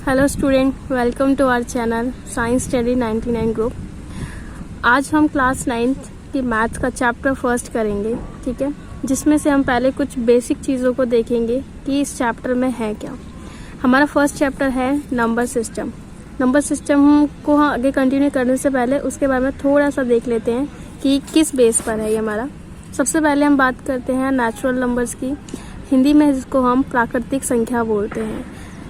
Hello student, welcome to our channel science study 99 group. आज हम class 9th की maths का चैप्टर फर्स्ट करेंगे, ठीक है, जिसमें से हम पहले कुछ बेसिक चीज़ों को देखेंगे कि इस चैप्टर में है क्या। हमारा फर्स्ट चैप्टर है नंबर सिस्टम। नंबर सिस्टम को आगे कंटिन्यू करने से पहले उसके बारे में थोड़ा सा देख लेते हैं कि किस बेस पर है ये हमारा। सबसे पहले हम बात करते हैं नेचुरल नंबर्स की, हिंदी में जिसको हम प्राकृतिक संख्या बोलते हैं।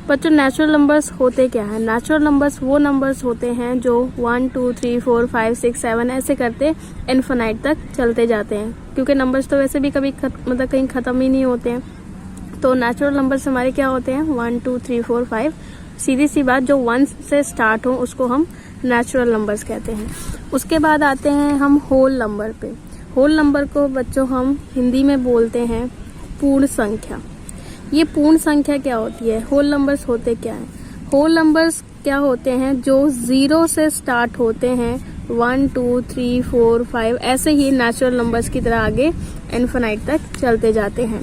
बच्चों, नेचुरल नंबर्स होते क्या है? नेचुरल नंबर्स वो नंबर्स होते हैं जो 1 2 3 4 5 6 7 ऐसे करते इन्फिनाइट तक चलते जाते हैं, क्योंकि नंबर्स तो वैसे भी कभी कहीं ख़त्म ही नहीं होते हैं। तो नेचुरल नंबर्स हमारे क्या होते हैं? 1 2 3 4 5। सीधी सी बात, जो 1 से स्टार्ट हो उसको हम नेचुरल नंबर्स कहते हैं। उसके बाद आते हैं हम होल नंबर पे। होल नंबर को बच्चों हम हिंदी में बोलते हैं पूर्ण संख्या। ये पूर्ण संख्या क्या होती है? होल नंबर्स होते क्या है? होल नंबर्स क्या होते हैं? जो 0 से स्टार्ट होते हैं, 1 2 3 4 5 ऐसे ही नेचुरल नंबर्स की तरह आगे इन्फिनाइट तक चलते जाते हैं।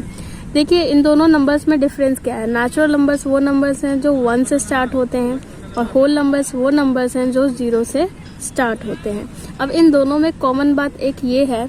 देखिए, इन दोनों नंबर्स में डिफरेंस क्या है? नेचुरल नंबर्स वो नंबर्स हैं जो 1 से स्टार्ट होते हैं और होल नंबर्स वो नंबर्स हैं जो 0 से स्टार्ट होते हैं। अब इन दोनों में कॉमन बात एक ये है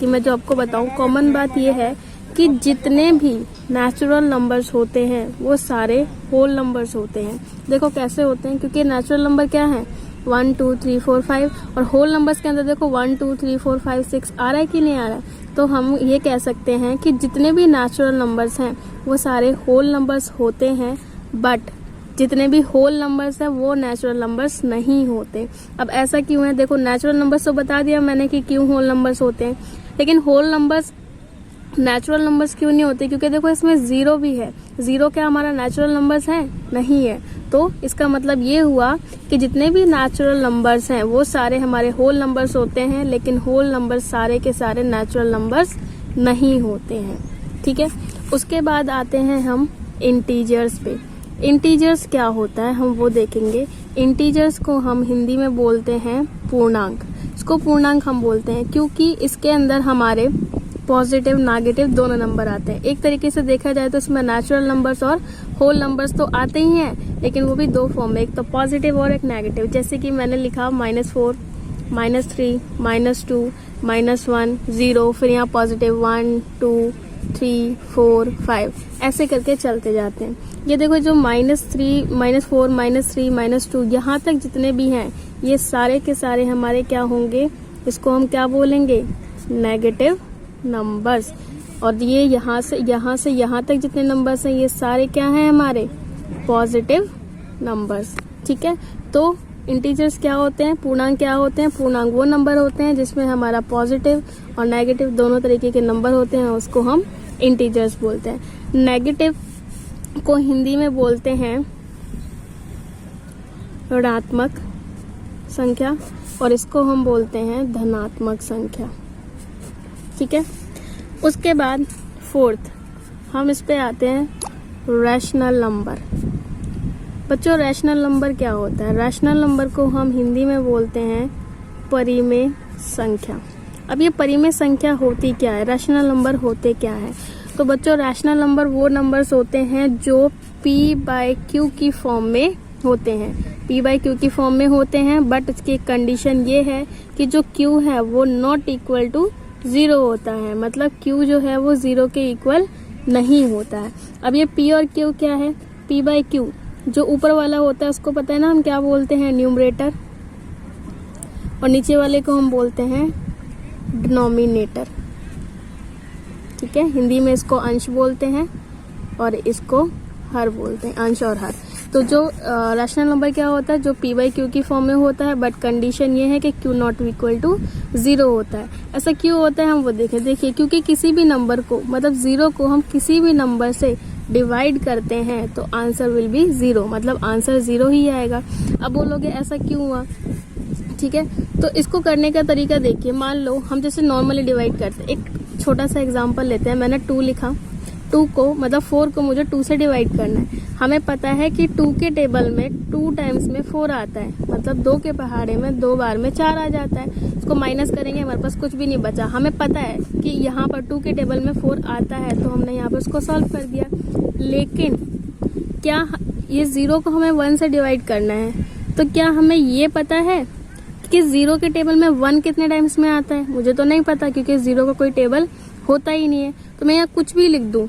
कि मैं जो आपको बताऊं, कॉमन बात ये है कि जितने भी नेचुरल नंबर्स होते हैं वो सारे होल नंबर्स होते हैं। देखो कैसे होते हैं, क्योंकि नेचुरल नंबर क्या है? 1 2 3 4 5, और होल नंबर्स के अंदर देखो 1 2 3 4 5 6 आ रहा है कि नहीं आ रहा है। तो हम ये कह सकते हैं कि जितने भी नेचुरल नंबर्स हैं वो सारे होल नंबर्स होते हैं, बट जितने भी होल नंबर्स हैं वो नेचुरल नंबर्स नहीं होते। अब ऐसा क्यों है? देखो, नेचुरल नंबर्स तो बता दिया मैंने कि क्यों होल नंबर्स होते हैं, लेकिन होल नंबर्स नेचुरल नंबर्स क्यों नहीं होते? क्योंकि देखो इसमें 0 भी है। 0 क्या हमारा नेचुरल नंबर्स है? नहीं है। तो इसका मतलब ये हुआ कि जितने भी नेचुरल नंबर्स हैं वो सारे हमारे होल नंबर्स होते हैं, लेकिन होल नंबर्स सारे के सारे नेचुरल नंबर्स नहीं होते हैं, ठीक है। उसके बाद आते हैं हम इंटीजर्स पे। इंटीजर्स क्या होता है हम वो देखेंगे। इंटीजर्स को हम हिंदी में बोलते हैं पूर्णांक। इसको पूर्णांक हम बोलते हैं क्योंकि इसके अंदर हमारे पॉजिटिव नेगेटिव दोनों नंबर आते हैं। एक तरीके से देखा जाए तो इसमें नेचुरल नंबर्स और होल नंबर्स तो आते ही हैं, लेकिन वो भी दो फॉर्म में, एक तो पॉजिटिव और एक नेगेटिव। जैसे कि मैंने लिखा -4 -3 -2 -1 0, फिर यहाँ पॉजिटिव 1 2 3 4 5 ऐसे करके चलते जाते हैं। ये देखो, जो -3 -4 -3 -2 यहाँ तक जितने भी हैं ये सारे के सारे हमारे क्या होंगे? इसको हम क्या बोलेंगे? Negative numbers. और ये यहाँ से यहाँ तक जितने नंबर्स हैं ये सारे क्या हैं? हमारे पॉजिटिव नंबर्स, ठीक है। तो इंटीजर्स क्या होते हैं? पूर्णांक क्या होते हैं? पूर्णांक वो नंबर होते हैं जिसमें हमारा पॉजिटिव और नेगेटिव दोनों तरीके के नंबर होते हैं, उसको हम इंटीजर्स बोलते हैं। नेगेटिव को हिंदी में बोलते हैं ऋणात्मक संख्या और इसको हम बोलते हैं धनात्मक संख्या, ठीक है। उसके बाद फोर्थ हम इस पे आते हैं रैशनल नंबर। बच्चों, रैशनल नंबर क्या होता है? रैशनल नंबर को हम हिंदी में बोलते हैं परिमेय संख्या। अब ये परिमेय संख्या होती क्या है? रैशनल नंबर होते क्या है? तो बच्चों, रैशनल नंबर वो नंबर्स होते हैं जो p/q की फॉर्म में होते हैं। p/q की फॉर्म में होते हैं, बट उसकी कंडीशन ये है कि जो q है वो नॉट इक्वल टू 0 होता है, मतलब q जो है वो 0 के इक्वल नहीं होता है। अब ये p और q क्या है? p/q जो ऊपर वाला होता है उसको पता है ना हम क्या बोलते हैं? न्यूमरेटर, और नीचे वाले को हम बोलते हैं डिनोमिनेटर, ठीक है। हिंदी में इसको अंश बोलते हैं और इसको हर बोलते हैं, अंश और हर। तो जो रैशनल नंबर क्या होता है? जो p/q की फॉर्म में होता है, बट कंडीशन ये है कि q नॉट इक्वल टू 0 होता है। ऐसा क्यों होता है हम वो देखिए, क्योंकि किसी भी नंबर को, मतलब 0 को हम किसी भी नंबर से डिवाइड करते हैं तो आंसर विल बी 0, मतलब आंसर 0 ही आएगा। अब बोलोगे ऐसा क्यों हुआ, ठीक है। तो इसको करने का तरीका देखिए। मान लो हम जैसे नॉर्मली डिवाइड करते हैं, एक छोटा सा एग्जांपल लेते हैं। मैंने 2 लिखा, 2 को मतलब 4 को मुझे 2 से डिवाइड करना है। हमें पता है कि 2 के टेबल में 2 टाइम्स में 4 आता है, मतलब 2 के पहाड़े में 2 बार में 4 आ जाता है। इसको माइनस करेंगे, हमारे पास कुछ भी नहीं बचा। हमें पता है कि यहाँ पर 2 के टेबल में 4 आता है, तो हमने यहाँ पर उसको सॉल्व कर दिया। लेकिन क्या ये 0 को हमें 1 से डिवाइड करना है, तो क्या हमें ये पता है कि 0 के टेबल में 1 कितने टाइम्स में आता है? मुझे तो नहीं पता, क्योंकि 0 का कोई टेबल होता ही नहीं है। तो मैं यहाँ कुछ भी लिख दूं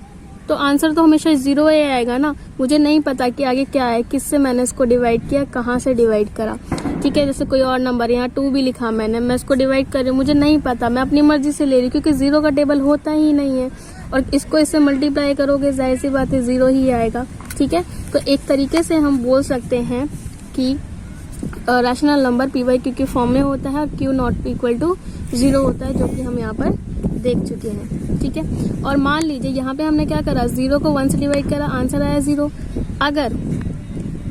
तो आंसर तो हमेशा 0 ही आएगा ना। मुझे नहीं पता कि आगे क्या है, किससे मैंने इसको डिवाइड किया, कहाँ से डिवाइड करा। ठीक है, जैसे कोई और नंबर, यहाँ 2 भी लिखा मैंने, मैं इसको डिवाइड कर रही हूँ, मुझे नहीं पता, मैं अपनी मर्जी से ले रही हूँ, क्योंकि 0 का टेबल होता ही नहीं है। और इसको इससे मल्टीप्लाई करोगे, जाहिर सी बात है 0 ही आएगा। ठीक है, तो एक तरीके से हम बोल सकते हैं कि rational number p by q के फॉर्म में होता है और क्यू नॉट इक्वल टू 0 होता है, जो कि हम यहाँ पर देख चुके हैं। ठीक है, और मान लीजिए यहाँ पे हमने क्या करा, 0 को 1 से डिवाइड करा, आंसर आया 0। अगर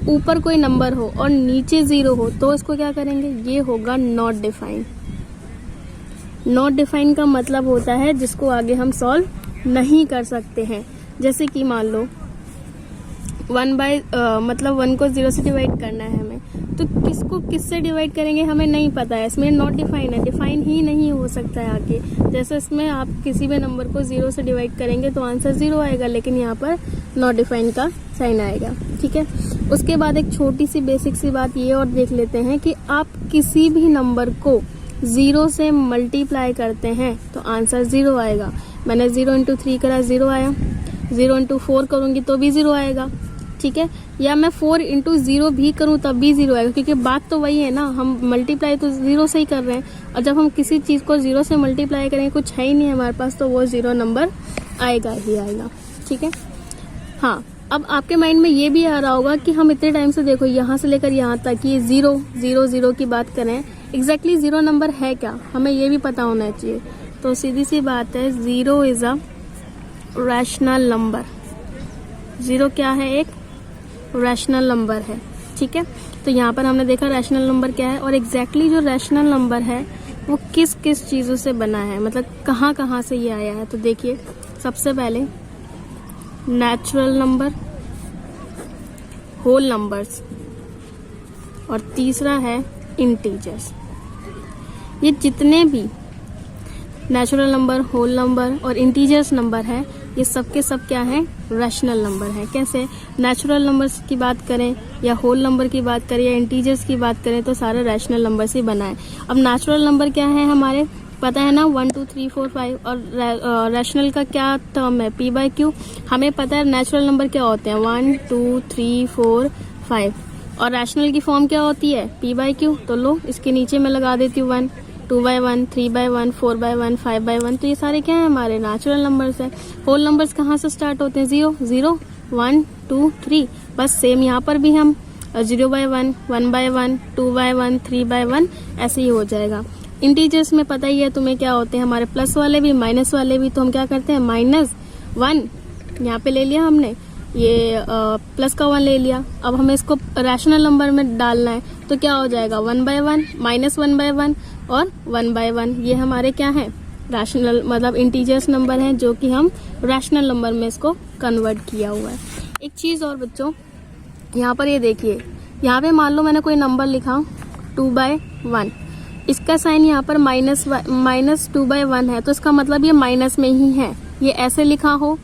ऊपर कोई नंबर हो और नीचे 0 हो तो इसको क्या करेंगे, ये होगा नॉट डिफाइंड। नॉट डिफाइंड का मतलब होता है जिसको आगे हम सॉल्व नहीं कर सकते हैं। जैसे कि मान लो 1 को 0 से डिवाइड करना है हमें, तो किसको किससे डिवाइड करेंगे हमें नहीं पता है, इसमें नॉट डिफाइन है, डिफाइन ही नहीं हो सकता है आगे। जैसे इसमें आप किसी भी नंबर को 0 से डिवाइड करेंगे तो आंसर 0 आएगा, लेकिन यहाँ पर नॉट डिफाइन का साइन आएगा। ठीक है, उसके बाद एक छोटी सी बेसिक सी बात ये और देख लेते हैं कि आप किसी भी नंबर को 0 से मल्टीप्लाई करते हैं तो आंसर 0 आएगा। मैंने 0 इंटू 3 करा, 0 आया। 0 इंटू 4 करूंगी तो भी 0 आएगा। ठीक है, या मैं 4 इंटू 0 भी करूं तब भी 0 आएगा, क्योंकि बात तो वही है ना, हम मल्टीप्लाई तो 0 से ही कर रहे हैं। और जब हम किसी चीज को 0 से मल्टीप्लाई करेंगे, कुछ है ही नहीं हमारे पास, तो वो 0 नंबर आएगा ही आएगा। ठीक है, हाँ, अब आपके माइंड में ये भी आ रहा होगा कि हम इतने टाइम से देखो यहाँ से लेकर यहाँ तक ये 0 0 0 की बात करें, एग्जैक्टली 0 नंबर है क्या, हमें ये भी पता होना चाहिए। तो सीधी सी बात है, 0 इज अ रैशनल नंबर। 0 क्या है, एक रैशनल नंबर है। ठीक है, तो यहाँ पर हमने देखा रैशनल नंबर क्या है, और एग्जैक्टली जो रैशनल नंबर है वो किस किस चीजों से बना है, मतलब कहाँ कहाँ से ये आया है। तो देखिए, सबसे पहले नेचुरल नंबर, होल नंबर्स, और तीसरा है इंटीजर्स। ये जितने भी नेचुरल नंबर, होल नंबर और इंटीजर्स नंबर है, ये सब के सब क्या है, रैशनल नंबर है। कैसे, नेचुरल नंबर्स की बात करें या होल नंबर की बात करें या इंटीजर्स की बात करें तो सारे रैशनल नंबर से बना है। अब नेचुरल नंबर क्या है, हमारे पता है ना, 1 2 3 4 5, और रैशनल का क्या टर्म है, पी बाई क्यू। हमें पता है नेचुरल नंबर क्या होते हैं, 1 2 3 4 5, और रैशनल की फॉर्म क्या होती है, पी बाई क्यू। तो लो, इसके नीचे मैं लगा देती हूँ 1, 2/1, 3/1, 4/1, 5/1, तो ये सारे क्या है, हमारे नेचुरल नंबर्स है। होल नंबर्स कहाँ से स्टार्ट होते हैं, 0 0 1 2 3, बस सेम यहाँ पर भी हम 0/1, 1/1, 2/1, 3/1 ऐसे ही हो जाएगा। इंटीजर्स में पता ही है तुम्हें क्या होते हैं, हमारे प्लस वाले भी माइनस वाले भी। तो हम क्या करते हैं, -1 यहाँ पे ले लिया हमने, ये प्लस का 1 ले लिया। अब हमें इसको रैशनल नंबर में डालना है तो क्या हो जाएगा, 1/1, -1/1 और 1/1। ये हमारे क्या है, रैशनल मतलब इंटीजर्स नंबर हैं, जो कि हम रैशनल नंबर में इसको कन्वर्ट किया हुआ है। एक चीज और बच्चों, यहाँ पर ये देखिए, यहाँ पे मान लो मैंने कोई नंबर लिखा 2/1, इसका साइन यहाँ पर -2/1 है, तो इसका मतलब ये माइनस में ही है। ये ऐसे लिखा हो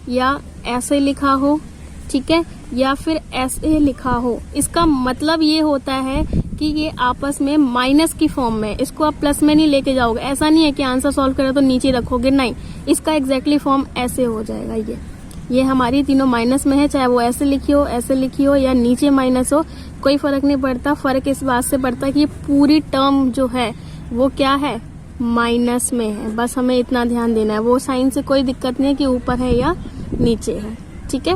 या ऐसे लिखा हो, ठीक है, या फिर ऐसे लिखा हो, इसका मतलब ये होता है कि ये आपस में माइनस की फॉर्म में, इसको आप प्लस में नहीं लेके जाओगे। ऐसा नहीं है कि आंसर सॉल्व करें तो नीचे रखोगे, नहीं, इसका एग्जैक्टली फॉर्म ऐसे हो जाएगा। ये हमारी तीनों माइनस में है, चाहे वो ऐसे लिखी हो या नीचे माइनस हो, कोई फर्क नहीं पड़ता। फर्क इस बात से पड़ता है कि ये पूरी टर्म जो है वो क्या है, माइनस में है। बस हमें इतना ध्यान देना है, वो साइन से कोई दिक्कत नहीं है कि ऊपर है या नीचे है। ठीक है।